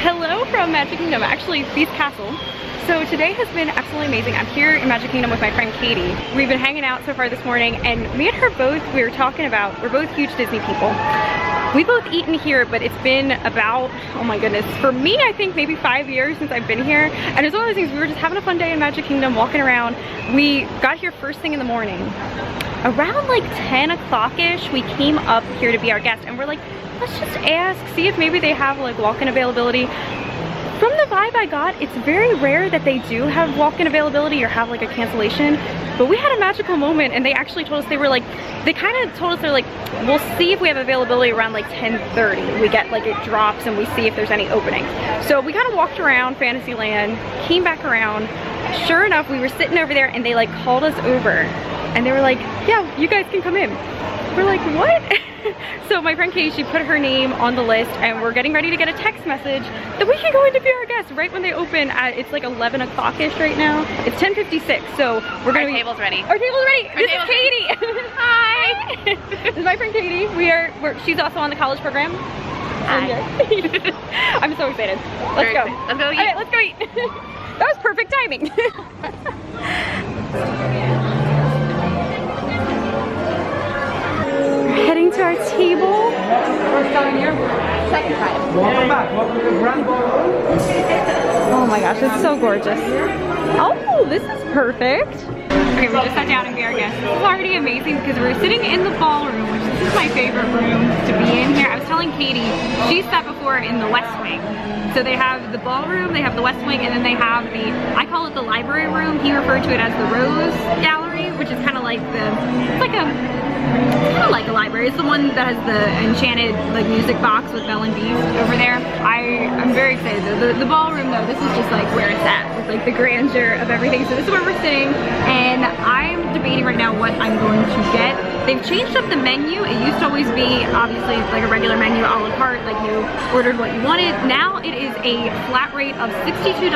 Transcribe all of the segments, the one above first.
Hello from Magic Kingdom, actually Beast Castle. So today has been absolutely amazing. I'm here in Magic Kingdom with my friend Katie. We've been hanging out so far this morning, and me and her both, we were talking about, we're both huge Disney people. We both eaten here, but it's been about, oh my goodness, for me I think maybe 5 years since I've been here. And it's one of those things, we were just having a fun day in Magic Kingdom, walking around. We got here first thing in the morning. Around like 10 o'clock-ish, we came up here to be our guest, and we're like, let's just ask, see if maybe they have like walk-in availability. From the vibe I got, it's very rare that they do have walk-in availability or have like a cancellation, but we had a magical moment and they actually told us, they were like, they kind of told us, they're like, we'll see if we have availability around like 10:30. We get like, it drops and we see if there's any openings. So we kind of walked around Fantasyland, came back around. Sure enough, we were sitting over there and they like called us over and they were like, yeah, you guys can come in. We're like, what? So my friend Katie, she put her name on the list and we're getting ready to get a text message that we can go in to be our guest right when they open at, it's like 11 o'clock-ish right now. It's 10:56, so we're gonna Our table's ready. Our table's ready! This is Katie! Hi! This is my friend Katie. She's also on the college program. Hi. I'm so excited. Let's go. Let's go eat. Okay, let's go eat. That was perfect timing. Heading to our table. We're starting here. Second time. Welcome back. Welcome to Grand Ballroom. Oh my gosh, it's so gorgeous. Oh, this is perfect. Okay, we just sat down and be our guests. This is already amazing because we're sitting in the ballroom, which this is my favorite room to be in here. I was telling Katie, she sat before in the West Wing. So they have the ballroom, they have the West Wing, and then they have the, I call it the library room. He referred to it as the Rose Gallery, which is kind of like the, it's kind of like a library. It's the one that has the enchanted like music box with Belle and Beast over there. I'm very excited though. The ballroom though, this is just like where it's at. It's like the grandeur of everything. So this is where we're sitting, and I'm debating right now what I'm going to get. They've changed up the menu. It used to always be obviously like a regular menu, a la carte, like you ordered what you wanted. Now it is a flat rate of $62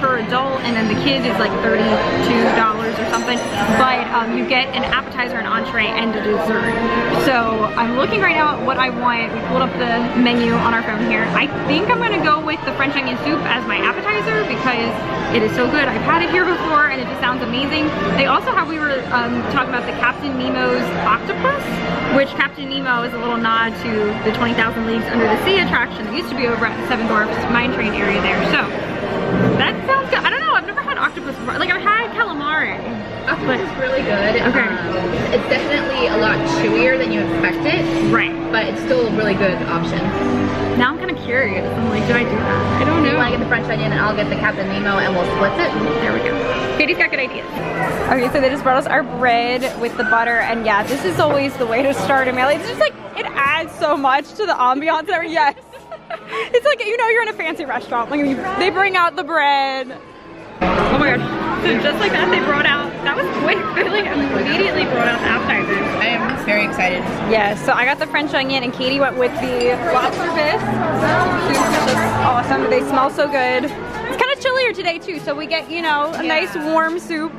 per adult, and then the kid is like $32 or something. But you get an appetizer, an entree, and a dessert. So I'm looking right now at what I want. We pulled up the menu on our phone here. I think I'm gonna go with the French onion soup as my appetizer because it is so good. I've had it here before and it just sounds amazing. They also have, we were talking about the Captain Nemo's octopus, which Captain Nemo is a little nod to the 20,000 Leagues Under the Sea attraction that used to be over at the Seven Dwarfs Mine Train area there. So that sounds good. I don't know, I've never had octopus before. Like I've had calamari. Octopus is really good. Okay. It's definitely a lot chewier than you expect it. Right. But it's still a really good option. Now I'm kind of curious. I'm like, do I do that? I don't know. You want to get the French onion and I'll get the Captain Nemo and we'll split it. There we go. Katie's got good ideas. Okay, so they just brought us our bread with the butter, and yeah, this is always the way to start a meal. It's just like, it adds so much to the ambiance and everything. Yes. It's like, you know, you're in a fancy restaurant. Like they bring out the bread. Oh my gosh. So just like that, they brought out, that was quick. They like immediately brought out the appetizers. I am very excited. Yes, so I got the French onion and Katie went with the lobster bisque. Just awesome. They smell so good. It's kind of chillier today too, so we get, you know, a nice warm soup.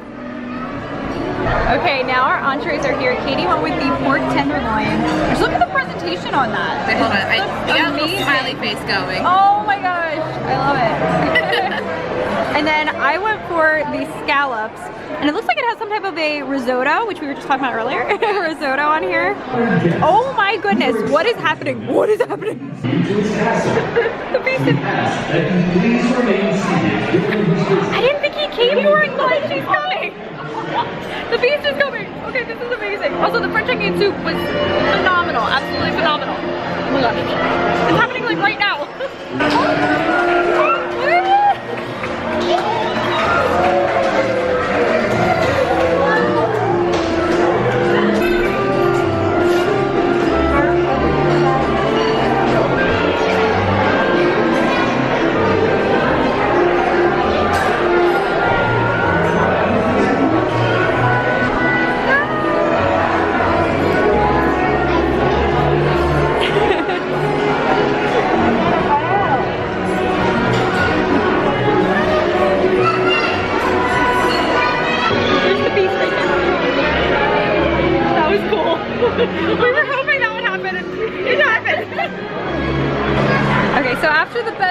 Okay, now our entrees are here. Katie went with the pork tenderloin. Just look at the presentation on that. Wait, hold on. I got a little smiley face going. Oh my gosh, I love it. And then I went for the scallops, and it looks like it has some type of a risotto, which we were just talking about earlier. Risotto on here. Oh my goodness, what is happening? What is happening? The beast is... I didn't think he came during lunch. He's coming. The beast is coming. Okay, this is amazing. Also, the French onion soup was phenomenal. Absolutely phenomenal. Oh my gosh. It's happening like right now.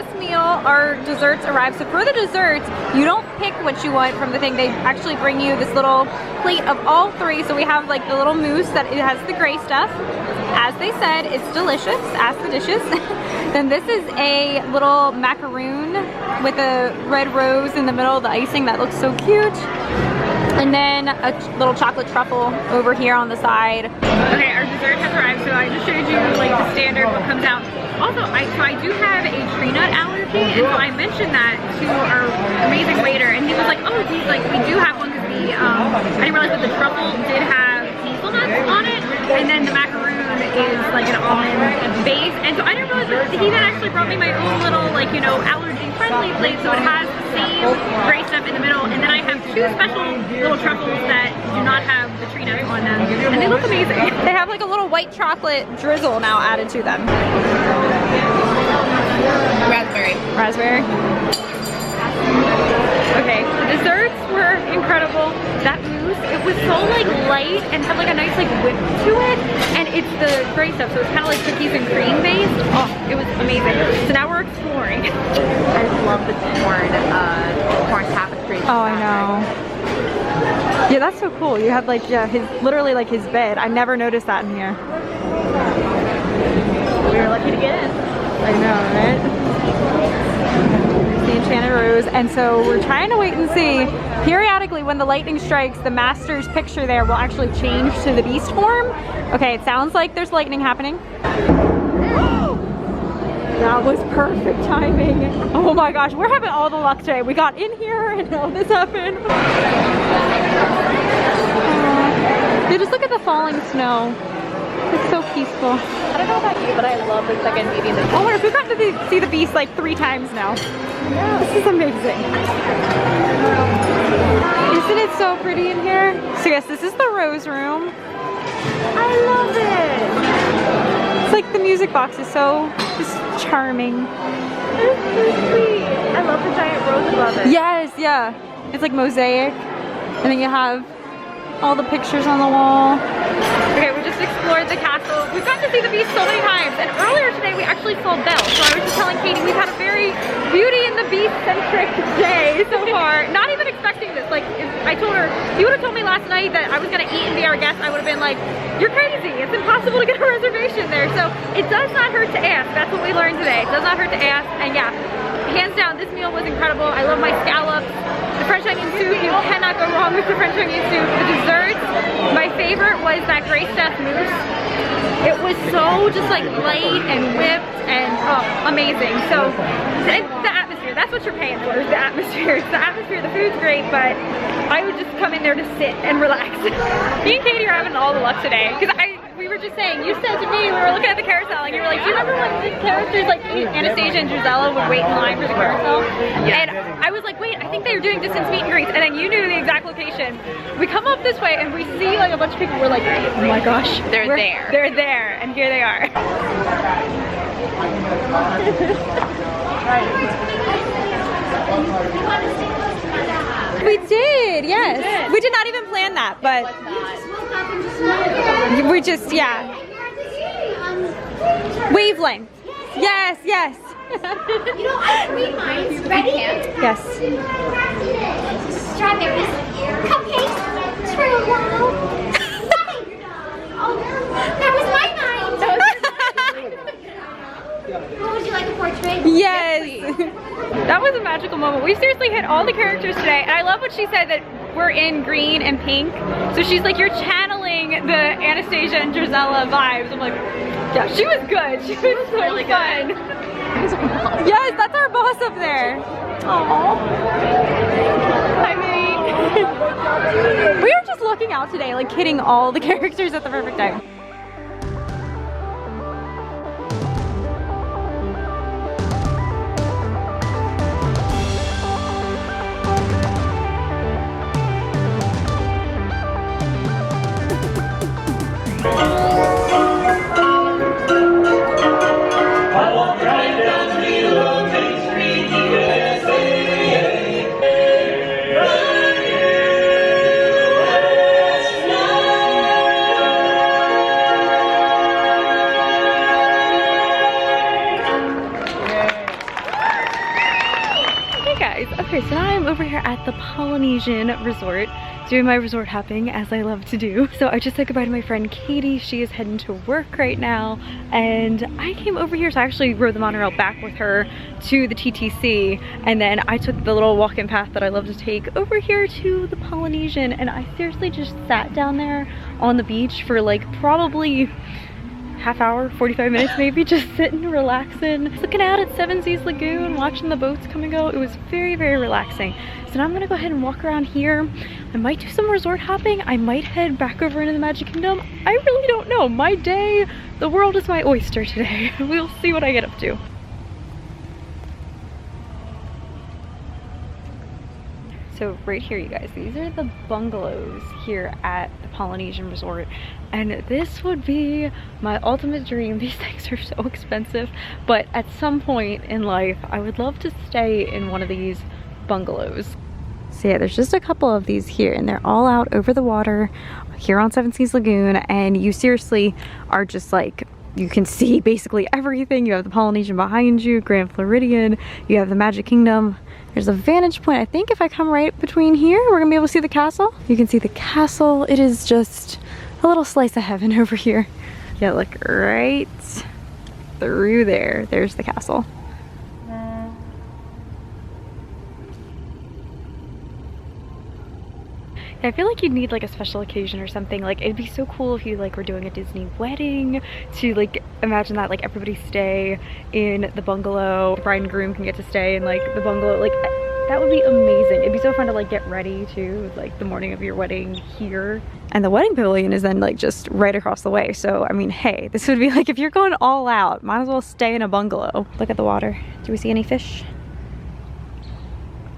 this meal, our desserts arrived. So for the desserts, you don't pick what you want from the thing. They actually bring you this little plate of all three. So we have like the little mousse that it has the gray stuff. As they said, it's delicious. Ask the dishes. Then this is a little macaroon with a red rose in the middle of the icing that looks so cute. And then a little chocolate truffle over here on the side. Okay, our dessert has arrived, so I just showed you like the standard what comes out. Also, I do have a tree nut allergy, and so I mentioned that to our amazing waiter, and he was like, oh, he's like, we do have one because the, I didn't realize that the truffle did have hazelnuts on it, and then the macaroon is like an almond base, and so I didn't realize that he then actually brought me my own little, like, you know, allergy-friendly plate, so it has the same gray stuff in the middle, and then I have two special little truffles that do not have the tree nuts on them, and they look amazing. They have like a little white chocolate drizzle now added to them. Raspberry. Raspberry. Okay, the desserts were incredible. That mousse, it was so like light and had like a nice like whip to it, and it's the gray stuff, so it's kind of like cookies and cream based. Oh, it was amazing. So now we're exploring. I love the corn tapestry. Oh, I know. Yeah, that's so cool. You have like, yeah, his literally like his bed. I never noticed that in here. We were lucky to get in. I know, right? The Enchanted Rose, and so we're trying to wait and see. Periodically, when the lightning strikes, the master's picture there will actually change to the beast form. Okay, it sounds like there's lightning happening. That was perfect timing. Oh my gosh, we're having all the luck today. We got in here and all this happened. Yeah, just look at the falling snow. It's so peaceful. I don't know about you, but I love the second beauty in the Oh my gosh, we've gotten to see the beast like 3 times now. Yeah. This is amazing. Isn't it so pretty in here? So yes, this is the rose room. I love it. It's like the music box is so just charming. It's so sweet. I love the giant rose above it. Yes, yeah. It's like mosaic. And then you have all the pictures on the wall. Okay, we just explored the castle. We've gotten to see the beast so many times. And earlier today, we actually saw Belle. So I was just telling Katie, we've had a very Beauty and the Beast-centric day so far. Not even expecting this. Like, I told her, if you would have told me last night that I was going to eat and be our guest, I would have been like, you're crazy. It's impossible to get a reservation there. So it does not hurt to ask. That's what we learned today. It does not hurt to ask. And yeah, hands down, this meal was incredible. I love my scallops. The French onion soup, you cannot go wrong with the French onion soup. The desserts, my favorite was that gray stuffed mousse. It was so just like light and whipped and amazing. So, and the atmosphere, that's what you're paying for, is the atmosphere. It's the atmosphere, the food's great, but I would just come in there to sit and relax. Me and Katie are having all the luck today, because we were just saying, you said to me, we were looking at the carousel, and you were like, do you remember when the characters like Anastasia and Gisela would wait in line for the carousel? And I was like, wait, I think they were doing distance meet and greets, and then you knew the exact location. We come up this way and we see like a bunch of people, we're like, oh my gosh. They're there. They're there, and here they are. We did, yes. We did not even plan that, but we just, yeah. Wavelength. Yes, yes. You know, I can read mine. Ready? Yes. Strawberries, cupcakes, true love. Oh, that was my mind. What would you like a portrait? Yes. That was a magical moment. We seriously hit all the characters today, and I love what she said, that we're in green and pink. So she's like, you're channeling the Anastasia and Gisela vibes. I'm like, yeah, she was good. She was so really fun. Yes, that's our boss up there. Aww. I mean, we were just looking out today, like hitting all the characters at the perfect time. guys. Okay, so now I'm over here at the Polynesian Resort doing my resort hopping as I love to do. So I just said goodbye to my friend Katie. She is heading to work right now, and I came over here, so I actually rode the monorail back with her to the TTC, and then I took the little walk-in path that I love to take over here to the Polynesian, and I seriously just sat down there on the beach for like probably half hour, 45 minutes maybe, just sitting, relaxing, looking out at Seven Seas Lagoon, watching the boats come and go. It was very, very relaxing. So now I'm gonna go ahead and walk around here. I might do some resort hopping. I might head back over into the Magic Kingdom. I really don't know. My day, the world is my oyster today. We'll see what I get up to. So right here, you guys, these are the bungalows here at the Polynesian Resort, and this would be my ultimate dream. These things are so expensive, but at some point in life I would love to stay in one of these bungalows. So yeah, there's just a couple of these here, and they're all out over the water here on Seven Seas Lagoon, and you seriously are just like, you can see basically everything. You have the Polynesian behind you, Grand Floridian, you have the Magic Kingdom. There's a vantage point. I think if I come right between here, we're gonna be able to see the castle. You can see the castle. It is just a little slice of heaven over here. Yeah, look right through there. There's the castle. I feel like you'd need like a special occasion or something. Like, it'd be so cool if you like were doing a Disney wedding, to like imagine that like everybody stay in the bungalow, the bride and groom can get to stay in like the bungalow. Like, that would be amazing. It'd be so fun to like get ready to like the morning of your wedding here. And the wedding pavilion is then like just right across the way. So I mean, hey, this would be like, if you're going all out, might as well stay in a bungalow. Look at the water. Do we see any fish?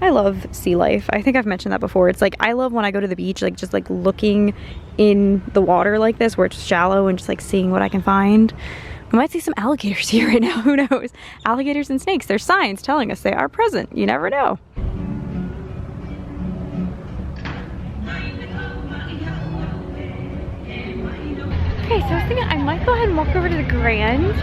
I love sea life. I think I've mentioned that before. It's like, I love when I go to the beach, like just like looking in the water like this where it's shallow and just like seeing what I can find. We might see some alligators here right now, who knows? Alligators and snakes, there's signs telling us they are present. You never know. Okay, so I was thinking I might go ahead and walk over to the Grand.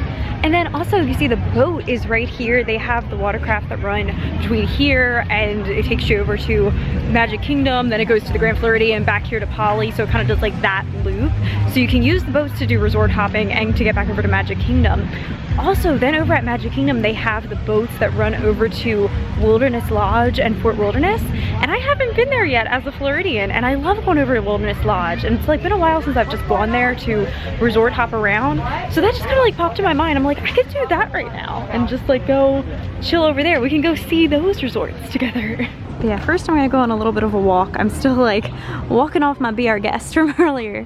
And then also, you see the boat is right here. They have the watercraft that run between here, and it takes you over to Magic Kingdom, then it goes to the Grand Floridian, back here to Poly, so it kind of does like that loop. So you can use the boats to do resort hopping and to get back over to Magic Kingdom. Also, then over at Magic Kingdom, they have the boats that run over to Wilderness Lodge and Fort Wilderness. And I haven't been there yet as a Floridian, and I love going over to Wilderness Lodge. And it's like been a while since I've just gone there to resort hop around. So that just kind of like popped in my mind. I'm like, I could do that right now and just like go chill over there. We can go see those resorts together. But yeah, first I'm gonna go on a little bit of a walk. I'm still like walking off my Be Our Guest from earlier.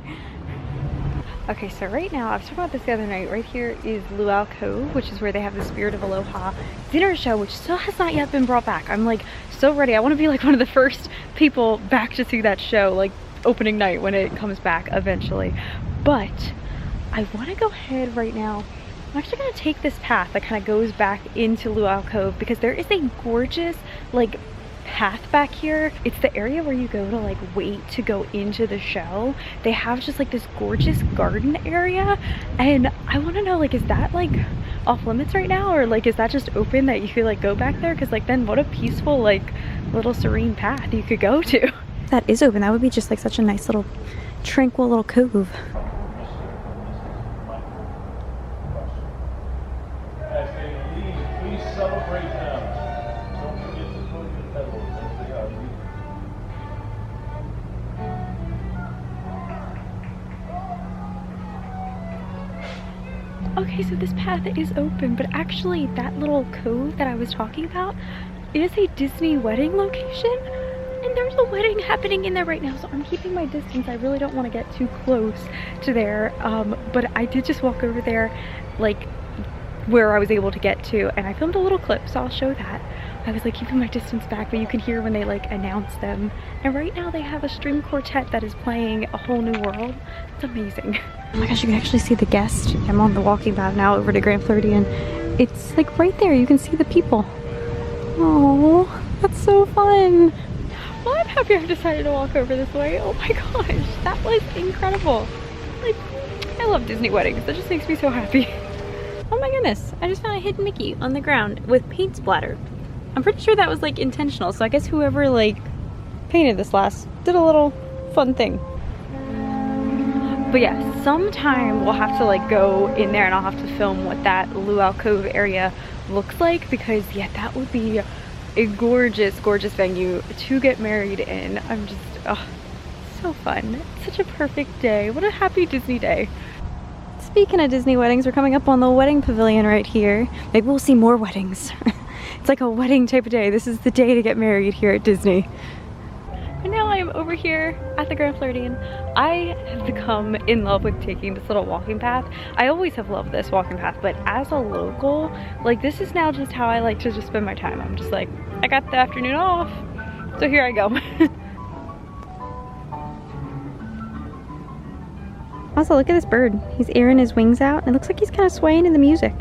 Okay, so right now, I was talking about this the other night, right here is Luau Cove, which is where they have the Spirit of Aloha dinner show, which still has not yet been brought back. I'm like so ready. I want to be like one of the first people back to see that show, like opening night when it comes back eventually. But I want to go ahead right now. I'm actually going to take this path that kind of goes back into Luau Cove, because there is a gorgeous like path back here. It's the area where you go to like wait to go into the show. They have just like this gorgeous garden area, and I want to know, like, is that like off limits right now, or like is that just open that you could like go back there? Because like then what a peaceful like little serene path you could go to. If that is open, that would be just like such a nice little tranquil little cove. Okay, so this path is open, but actually that little cove that I was talking about is a Disney wedding location, and there's a wedding happening in there right now, so I'm keeping my distance. I really don't want to get too close to there, but I did just walk over there, like where I was able to get to, and I filmed a little clip, so I'll show that. I was like keeping my distance back, but you can hear when they like announce them. And right now they have a string quartet that is playing A Whole New World. It's amazing. Oh my gosh, you can actually see the guest. I'm on the walking path now over to Grand Floridian. It's like right there, you can see the people. Oh, that's so fun. Well, I'm happy I decided to walk over this way. Oh my gosh, that was incredible. Like, I love Disney weddings. That just makes me so happy. Oh my goodness, I just found a hidden Mickey on the ground with paint splatter. I'm pretty sure that was like intentional. So I guess whoever like painted this last did a little fun thing. But yeah, sometime we'll have to like go in there and I'll have to film what that Luau Cove area looks like, because yeah, that would be a gorgeous, gorgeous venue to get married in. I'm just, oh, so fun. Such a perfect day. What a happy Disney day. Speaking of Disney weddings, we're coming up on the wedding pavilion right here. Maybe we'll see more weddings. It's like a wedding type of day. This is the day to get married here at Disney. And now I am over here at the Grand Floridian. I have become in love with taking this little walking path. I always have loved this walking path, but as a local, like this is now just how I like to just spend my time. I'm just like, I got the afternoon off, so here I go. Also, look at this bird. He's airing his wings out, and it looks like he's kind of swaying in the music.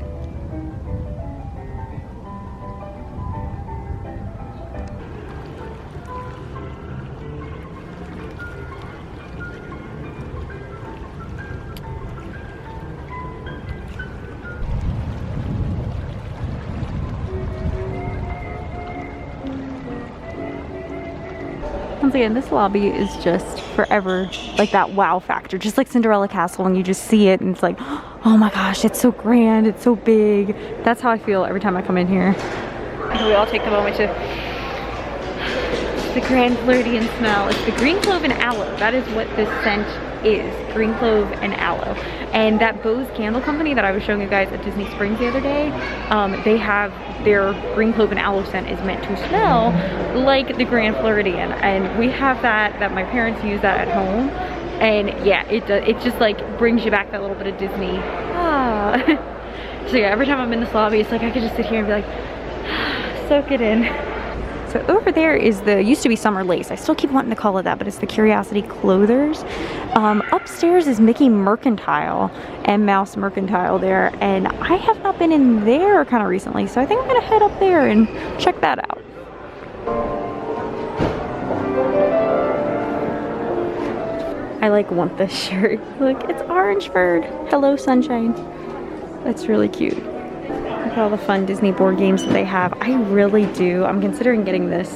Once again, this lobby is just forever like that wow factor, just like Cinderella Castle, when you just see it and it's like, oh my gosh, it's so grand, it's so big. That's how I feel every time I come in here. And we all take a moment to the Grand Floridian smell. It's the green clove and aloe. That is what this scent is, green clove and aloe. And that Bost candle company that I was showing you guys at Disney Springs the other day, they have their green clove and aloe scent is meant to smell like the Grand Floridian, and we have that my parents use that at home, and yeah, it just like brings you back that little bit of Disney. So yeah, every time I'm in this lobby, it's like I could just sit here and be like, soak it in. So over there is the, used to be Summer Lace. I still keep wanting to call it that, but it's the Curiosity Clothers. Upstairs is Mickey Mercantile and Mouse Mercantile there, and I have not been in there kind of recently, so I think I'm gonna head up there and check that out. I like want this shirt. Look, it's Orange Bird. Hello, sunshine. That's really cute. Look at all the fun Disney board games that they have. I really do. I'm considering getting this,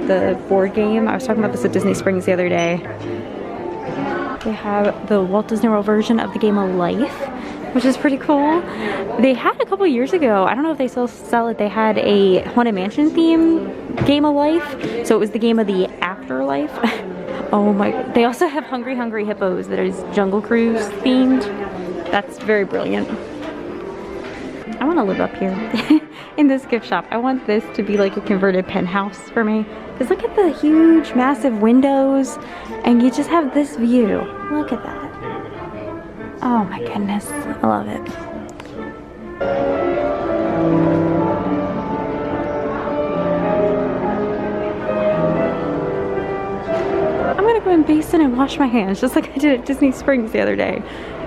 the board game. I was talking about this at Disney Springs the other day. They have the Walt Disney World version of the Game of Life, which is pretty cool. They had a couple years ago, I don't know if they still sell it, they had a Haunted Mansion theme Game of Life. So it was the Game of the Afterlife. Oh my, they also have Hungry Hungry Hippos that is Jungle Cruise themed. That's very brilliant. I want to live up here in this gift shop. I want this to be like a converted penthouse for me. Because look at the huge, massive windows, and you just have this view. Look at that. Oh my goodness, I love it. I'm gonna go in basin and wash my hands, just like I did at Disney Springs the other day.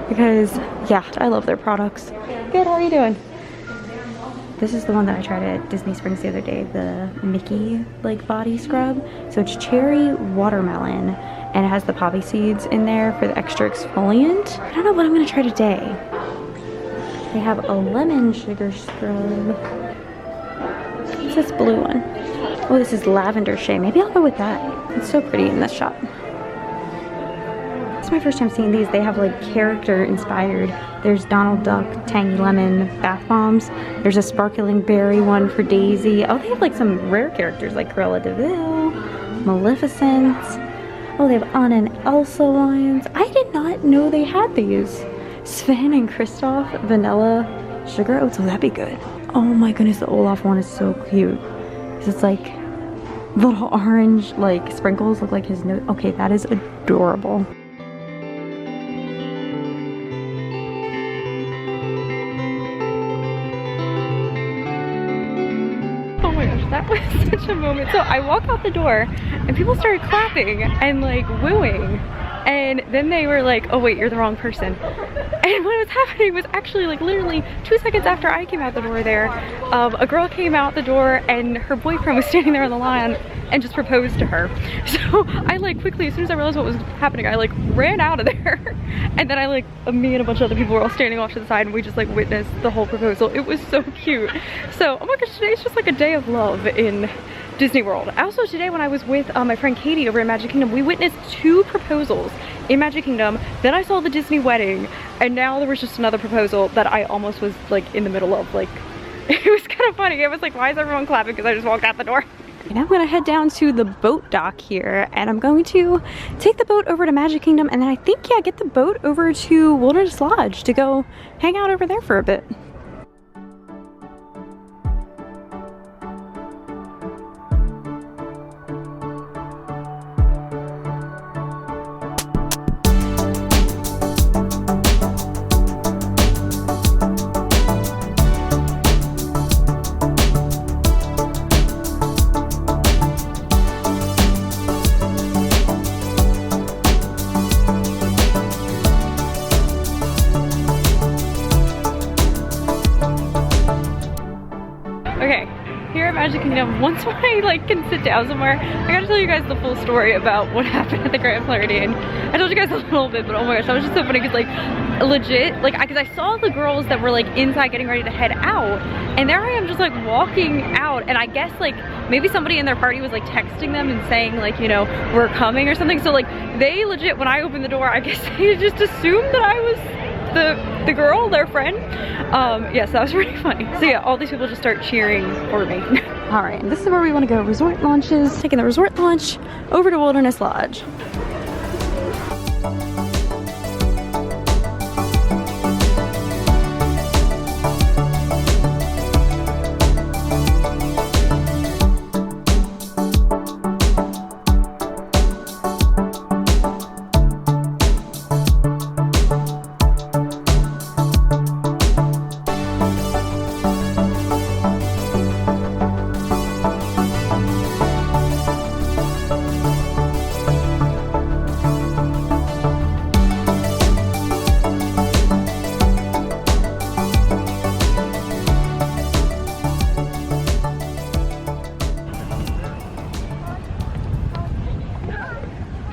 Because, yeah, I love their products. Good, how are you doing? This is the one that I tried at Disney Springs the other day, the Mickey like body scrub. So it's cherry watermelon, and it has the poppy seeds in there for the extra exfoliant. I don't know what I'm gonna try today. They have a lemon sugar scrub. What's this blue one? Oh, this is lavender shea. Maybe I'll go with that. It's so pretty in this shop. It's my first time seeing these. They have like character inspired. There's Donald Duck Tangy Lemon bath bombs. There's a sparkling berry one for Daisy. Oh, they have like some rare characters like Cruella de Vil, Maleficent. Oh, they have Anna and Elsa ones. I did not know they had these. Sven and Kristoff Vanilla Sugar Oats. Oh, that'd be good. Oh my goodness, the Olaf one is so cute. It's like little orange like sprinkles look like his nose. Okay, that is adorable. That was such a moment. So I walk out the door and people started clapping and like wooing, and then they were like, oh wait, you're the wrong person. And what was happening was actually like literally 2 seconds after I came out the door there, a girl came out the door and her boyfriend was standing there on the lawn and just proposed to her. So So I like quickly, as soon as I realized what was happening, I like ran out of there. And then I like, me and a bunch of other people were all standing off to the side and we just like witnessed the whole proposal. It was so cute. So, oh my gosh, today's just like a day of love in Disney World. Also today when I was with my friend Katie over in Magic Kingdom, we witnessed 2 proposals in Magic Kingdom. Then I saw the Disney wedding, and now there was just another proposal that I almost was like in the middle of. Like, it was kind of funny. It was like, why is everyone clapping? Because I just walked out the door. Now I'm gonna head down to the boat dock here, and I'm going to take the boat over to Magic Kingdom, and then I think, yeah, get the boat over to Wilderness Lodge to go hang out over there for a bit. Okay, here at Magic Kingdom, once I like can sit down somewhere, I gotta tell you guys the full story about what happened at the Grand Floridian. I told you guys a little bit, but oh my gosh, that was just so funny because like legit, like because I saw the girls that were like inside getting ready to head out, and there I am just like walking out, and I guess like maybe somebody in their party was like texting them and saying like, you know, we're coming or something. So like they legit, when I opened the door, I guess they just assumed that I was the girl, their friend. Yes, that was really funny. So yeah, all these people just start cheering for me. All right, and this is where we want to go. Resort launches. Taking the resort launch over to Wilderness Lodge.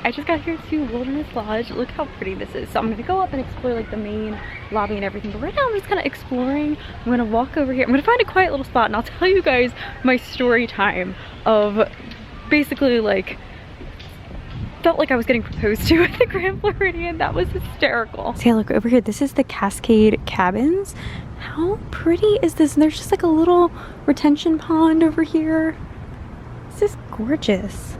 I just got here to Wilderness Lodge. Look how pretty this is. So I'm gonna go up and explore like the main lobby and everything. But right now I'm just kind of exploring. I'm gonna walk over here. I'm gonna find a quiet little spot and I'll tell you guys my story time of basically like, felt like I was getting proposed to at the Grand Floridian. That was hysterical. See, look over here. This is the Cascade Cabins. How pretty is this? And there's just like a little retention pond over here. This is gorgeous.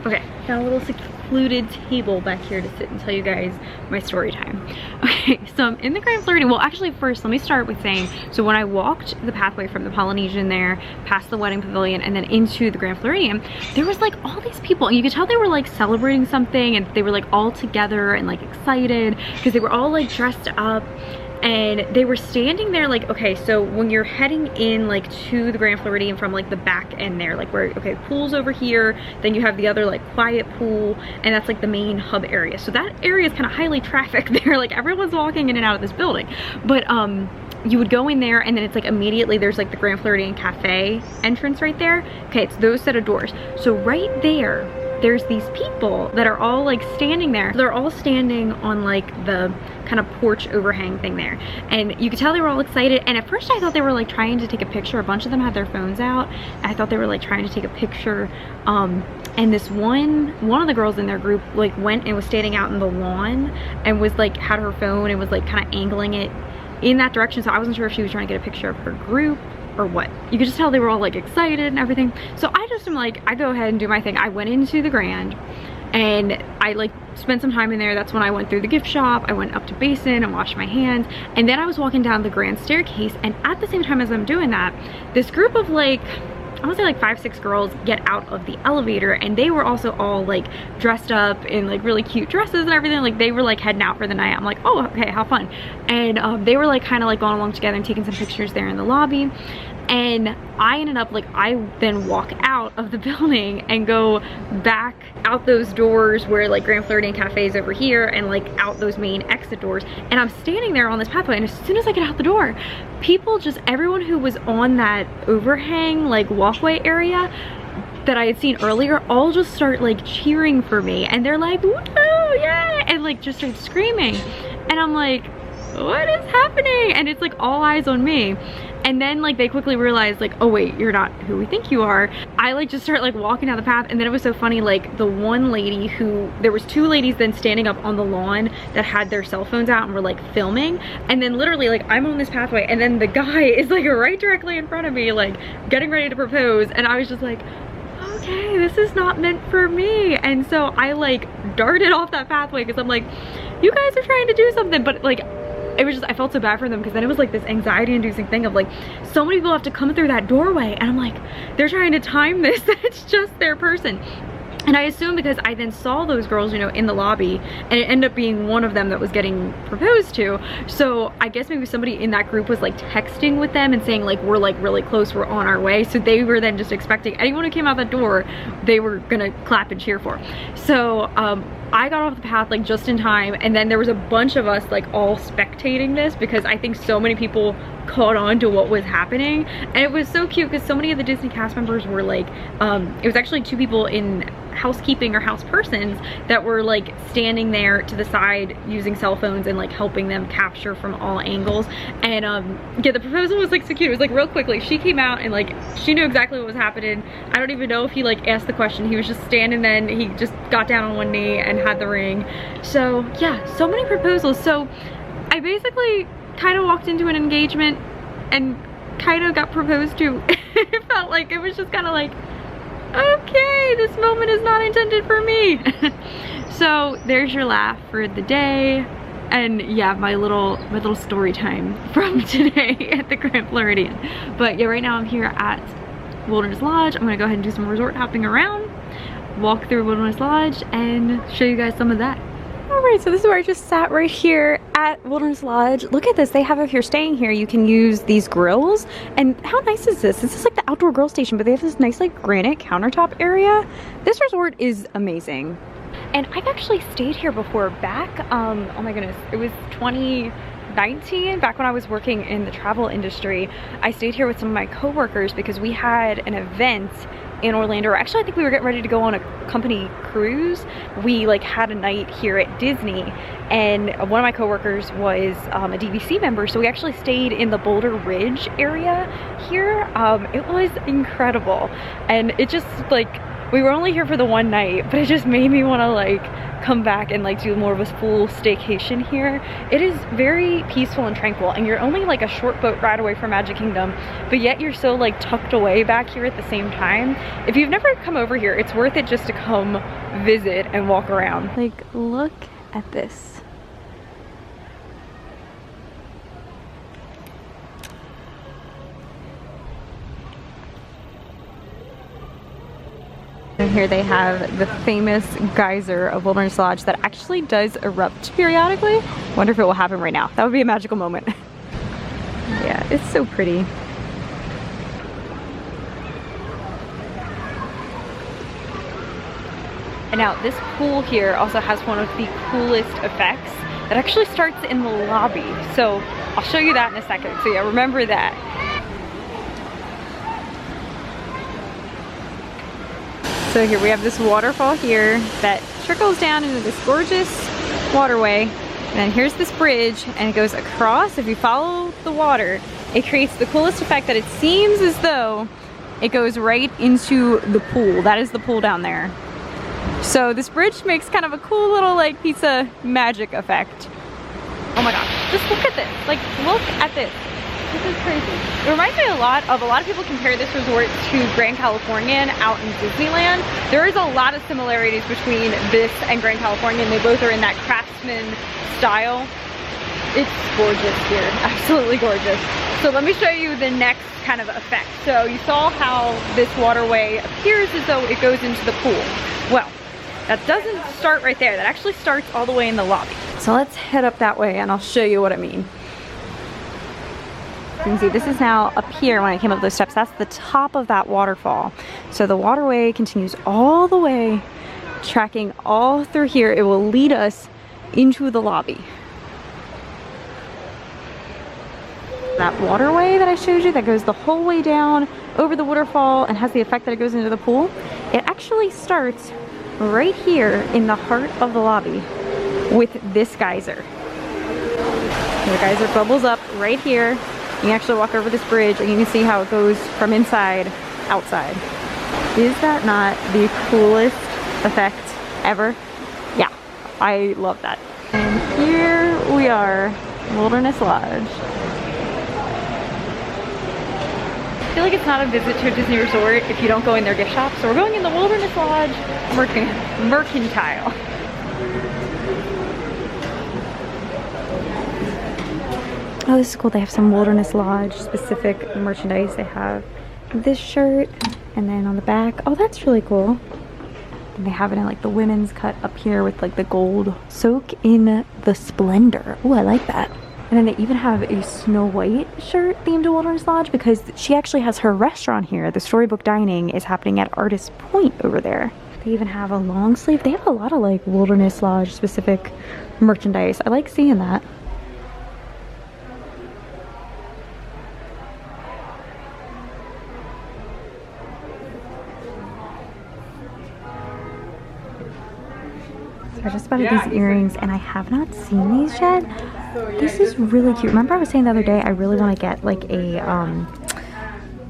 Okay, got a little secluded table back here to sit and tell you guys my story time. Okay, so I'm in the Grand Floridian. Well, actually first, let me start with saying, so when I walked the pathway from the Polynesian there, past the wedding pavilion, and then into the Grand Floridian, there was like all these people, and you could tell they were like celebrating something, and they were like all together and like excited, because they were all like dressed up. And they were standing there like, okay, so when you're heading in like to the Grand Floridian from like the back end there, like where, okay, pool's over here, then you have the other like quiet pool, and that's like the main hub area. So that area is kind of highly trafficked there, like everyone's walking in and out of this building. But you would go in there and then it's like immediately there's like the Grand Floridian Cafe entrance right there. Okay, it's those set of doors. So right there, there's these people that are all like standing there. They're all standing on like the kind of porch overhang thing there, and you could tell they were all excited. And at first I thought they were like trying to take a picture. A bunch of them had their phones out. I thought they were like trying to take a picture. And this one of the girls in their group like went and was standing out in the lawn and was like had her phone and was like kind of angling it in that direction. So I wasn't sure if she was trying to get a picture of her group or what. You could just tell they were all like excited and everything. So I just am like, I go ahead and do my thing. I went into the Grand and I like spent some time in there. That's when I went through the gift shop. I went up to Basin and washed my hands, and then I was walking down the Grand staircase, and at the same time as I'm doing that, this group of like, I want to say like 5-6 girls get out of the elevator, and they were also all like dressed up in like really cute dresses and everything. Like they were like heading out for the night. I'm like, oh, okay, how fun. And they were like kind of like going along together and taking some pictures there in the lobby. And I ended up like, I then walk out of the building and go back out those doors where like Grand Floridian Cafe is over here, and like out those main exit doors, and I'm standing there on this pathway, and as soon as I get out the door, people just, everyone who was on that overhang like walkway area that I had seen earlier all just start like cheering for me, and they're like, woo, yeah, and like just start screaming. And I'm like, what is happening? And it's like all eyes on me. And then like they quickly realized like, oh wait, you're not who we think you are. I like just start like walking down the path, and then it was so funny, like the one lady who, there was two ladies then standing up on the lawn that had their cell phones out and were like filming, and then literally like I'm on this pathway, and then the guy is like right directly in front of me, like getting ready to propose, and I was just like, okay, this is not meant for me. And so I like darted off that pathway because I'm like, you guys are trying to do something, but like it was just, I felt so bad for them, because then it was like this anxiety inducing thing of like, so many people have to come through that doorway, and I'm like, they're trying to time this, it's just their person. And I assume because I then saw those girls, you know, in the lobby, and it ended up being one of them that was getting proposed to. So I guess maybe somebody in that group was like texting with them and saying like, we're like really close, we're on our way. So they were then just expecting anyone who came out that door, they were gonna clap and cheer for. So I got off the path like just in time, and then there was a bunch of us like all spectating this, because I think so many people caught on to what was happening. And it was so cute because so many of the Disney cast members were like, it was actually two people in housekeeping or house persons that were like standing there to the side using cell phones and like helping them capture from all angles. And yeah, the proposal was like so cute. It was like real quick, like she came out and like she knew exactly what was happening. I don't even know if he like asked the question. He was just standing, then he just got down on one knee and had the ring. So yeah, so many proposals. So I basically kind of walked into an engagement and kind of got proposed to. It felt like it was just kind of like, okay, this moment is not intended for me. So there's your laugh for the day. And yeah, my little story time from today at the Grand Floridian. But yeah, right now I'm here at Wilderness Lodge. I'm gonna go ahead and do some resort hopping around, walk through Wilderness Lodge, and show you guys some of that. Alright, so this is where I just sat right here at Wilderness Lodge. Look at this. They have, if you're staying here, you can use these grills. And how nice is this? This is like the outdoor grill station, but they have this nice like granite countertop area. This resort is amazing. And I've actually stayed here before back, oh my goodness, it was 2019, back when I was working in the travel industry. I stayed here with some of my coworkers because we had an event in Orlando. Actually, I think we were getting ready to go on a company cruise. We like had a night here at Disney, and one of my coworkers was a DVC member, so we actually stayed in the Boulder Ridge area here. It was incredible, and it just like, we were only here for the one night, but it just made me want to like come back and like do more of a full staycation here. It is very peaceful and tranquil, and you're only like a short boat ride away from Magic Kingdom, but yet you're so like tucked away back here at the same time. If you've never come over here, it's worth it just to come visit and walk around. Like, look at this. And here they have the famous geyser of Wilderness Lodge that actually does erupt periodically. Wonder if it will happen right now. That would be a magical moment. Yeah, it's so pretty. And now this pool here also has one of the coolest effects that actually starts in the lobby. So I'll show you that in a second. So yeah, remember that. So here we have this waterfall here that trickles down into this gorgeous waterway. And then here's this bridge, and it goes across. If you follow the water, it creates the coolest effect that it seems as though it goes right into the pool. That is the pool down there. So this bridge makes kind of a cool little like pizza magic effect. Oh my gosh, just look at this. Like, look at this. This is crazy. It reminds me a lot of people compare this resort to Grand Californian out in Disneyland. There is a lot of similarities between this and Grand Californian. They both are in that craftsman style. It's gorgeous here, absolutely gorgeous. So let me show you the next kind of effect. So you saw how this waterway appears as though it goes into the pool. Well, that doesn't start right there. That actually starts all the way in the lobby. So let's head up that way and I'll show you what I mean. You can see this is now up here when I came up those steps. That's the top of that waterfall. So the waterway continues all the way, tracking all through here. It will lead us into the lobby. That waterway that I showed you that goes the whole way down over the waterfall and has the effect that it goes into the pool It actually starts right here in the heart of the lobby with this geyser. The geyser bubbles up right here. You can actually walk over this bridge and you can see how it goes from inside outside. Is that not the coolest effect ever? Yeah, I love that. And here we are, Wilderness Lodge. I feel like it's not a visit to a Disney resort if you don't go in their gift shop. So we're going in the Wilderness Lodge Mercantile. Oh, this is cool. They have some Wilderness Lodge specific merchandise. They have this shirt, and then on the back, oh, that's really cool. And they have it in like the women's cut up here with like the gold. Soak in the splendor. Oh, I like that. And then they even have a Snow White shirt themed to Wilderness Lodge because she actually has her restaurant here. The Storybook Dining is happening at Artist Point over there. They even have a long sleeve. They have a lot of like Wilderness Lodge specific merchandise. I like seeing that. I just spotted these earrings and I have not seen these yet. This is really cute. Remember I was saying the other day I really want to get like a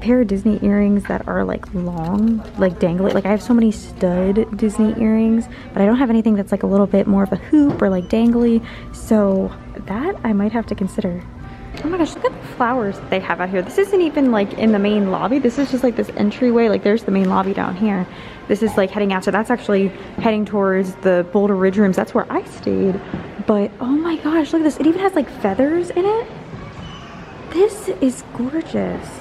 pair of Disney earrings that are like long, like dangly. Like I have so many stud Disney earrings, but I don't have anything that's like a little bit more of a hoop or like dangly. So that I might have to consider. Oh my gosh, look at the flowers that they have out here. This isn't even like in the main lobby. This is just like this entryway. Like there's the main lobby down here. This is like heading out. So that's actually heading towards the Boulder Ridge rooms. That's where I stayed. But oh my gosh, look at this. It even has like feathers in it. This is gorgeous.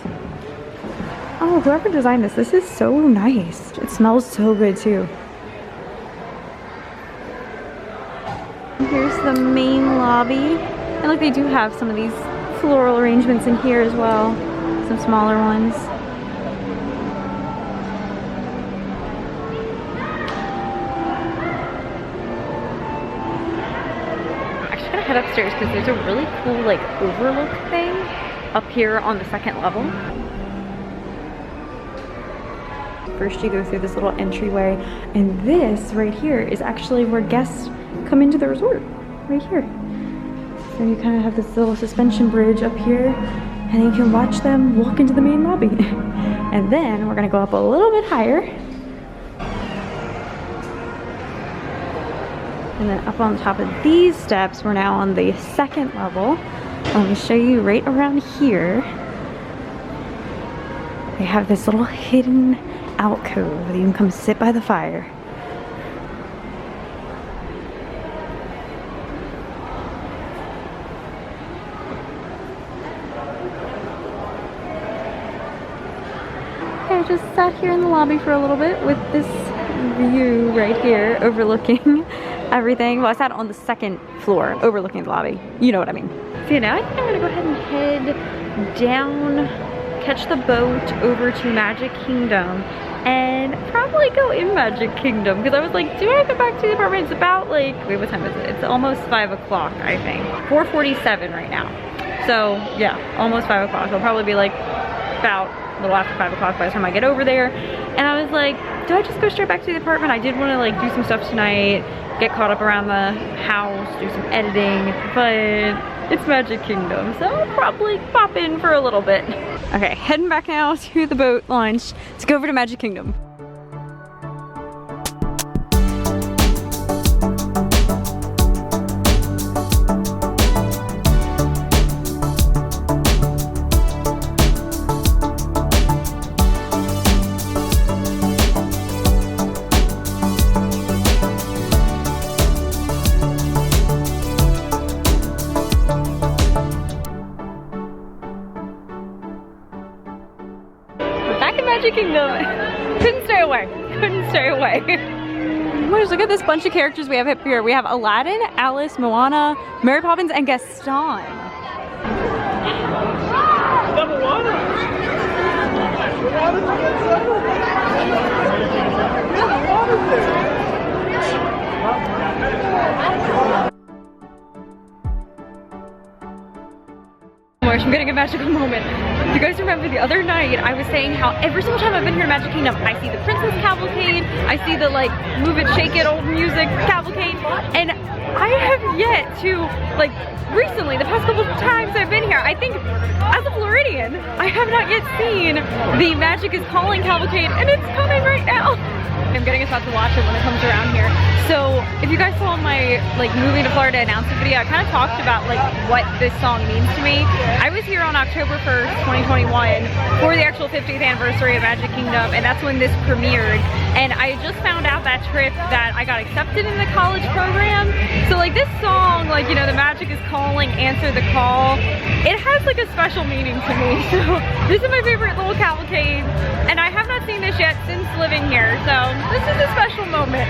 Oh, whoever designed this is so nice. It smells so good too. Here's the main lobby. And look, they do have some of these floral arrangements in here as well. Some smaller ones. I'm actually gonna head upstairs because there's a really cool like overlook thing up here on the second level. First you go through this little entryway, and this right here is actually where guests come into the resort, right here. So you kind of have this little suspension bridge up here, and you can watch them walk into the main lobby. And then we're gonna go up a little bit higher. And then up on top of these steps, we're now on the second level. Let me show you right around here. They have this little hidden alcove that you can come sit by the fire. I just sat here in the lobby for a little bit with this view right here overlooking everything. Well, I sat on the second floor overlooking the lobby. You know what I mean. So yeah, now I think I'm gonna go ahead and head down, catch the boat over to Magic Kingdom, and probably go in Magic Kingdom because I was like, do I go back to the apartment? It's about like, wait, what time is it? It's almost 5 o'clock, I think. 4:47 right now. So yeah, almost 5 o'clock. It'll probably be like about a little after 5 o'clock by the time I get over there. And I was like, do I just go straight back to the apartment? I did want to like do some stuff tonight, get caught up around the house, do some editing, but it's Magic Kingdom, so I'll probably pop in for a little bit. Okay, heading back now to the boat launch to go over to Magic Kingdom. Magic Kingdom. Couldn't stay away. Couldn't stay away. Just look at this bunch of characters we have up here. We have Aladdin, Alice, Moana, Mary Poppins, and Gaston. I'm getting a magical moment. If you guys remember the other night, I was saying how every single time I've been here in Magic Kingdom, I see the Princess Cavalcade, I see the like move it, shake it, old music cavalcade, and I have yet to, like, recently, the past couple of times I've been here, I think as a Floridian, I have not yet seen the Magic is Calling cavalcade, and it's coming right now. I'm getting us out to watch it when it comes around here. So if you guys saw my like moving to Florida announcement video, I kind of talked about like what this song means to me. I was here on October 1st, 2021 for the actual 50th anniversary of Magic Kingdom, and that's when this premiered. And I just found out that trip that I got accepted in the college program. So like this song, like, you know, the Magic is Calling, answer the call, it has like a special meaning to me. So this is my favorite little cavalcade, and I have not seen this yet since living here. So this is a special moment.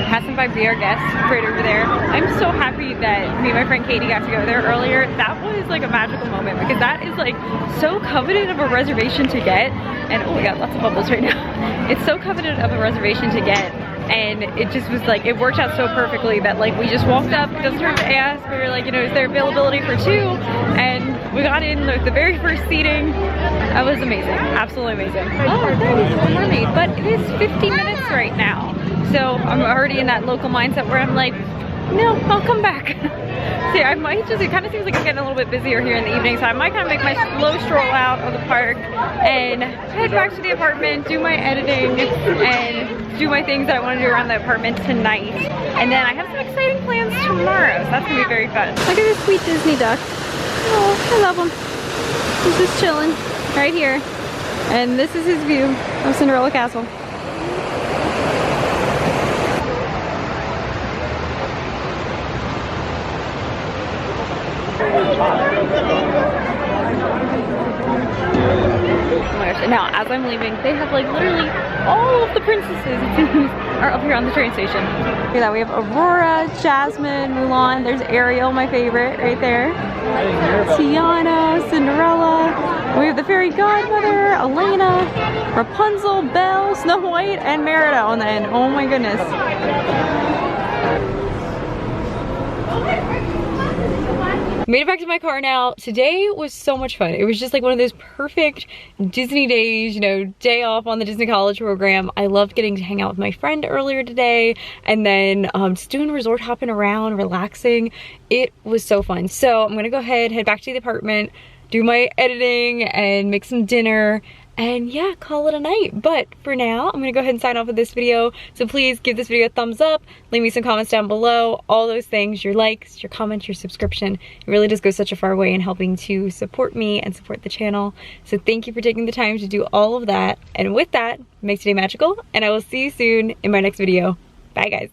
Passing by Be Our Guest right over there. I'm so happy that me and my friend Katie got to go there earlier. That was like a magical moment because that is like so coveted of a reservation to get. And oh, we got lots of bubbles right now. It's so coveted of a reservation to get. And it just was like, it worked out so perfectly that like we just walked up, just turned to ask, we were like, you know, is there availability for 2? And we got in the very first seating. That was amazing, absolutely amazing. Oh, there is a mermaid, but it is 50 minutes right now. So I'm already in that local mindset where I'm like, no, I'll come back. See, I might just, it kind of seems like it's getting a little bit busier here in the evening, so I might kind of make my slow stroll out of the park and head back to the apartment, do my editing, and do my things that I want to do around the apartment tonight. And then I have some exciting plans tomorrow, so that's going to be very fun. Look at this sweet Disney duck. Oh, I love him. He's just chilling right here. And this is his view of Cinderella Castle. Oh my gosh, and now as I'm leaving, they have like literally all of the princesses, it seems, are up here on the train station. Look at that, we have Aurora, Jasmine, Mulan, there's Ariel, my favorite, right there. Tiana, Cinderella, we have the fairy godmother, Elena, Rapunzel, Belle, Snow White, and Merida on the end. Oh my goodness. Made it back to my car now. Today was so much fun. It was just like one of those perfect Disney days, you know, day off on the Disney College program. I loved getting to hang out with my friend earlier today, and then just doing resort hopping around, relaxing. It was so fun. So I'm gonna go ahead, head back to the apartment, do my editing and make some dinner, and yeah, call it a night. But for now, I'm gonna go ahead and sign off with this video. So please give this video a thumbs up, leave me some comments down below, all those things, your likes, your comments, your subscription. It really does go such a far way in helping to support me and support the channel. So thank you for taking the time to do all of that. And with that, make today magical, and I will see you soon in my next video. Bye guys.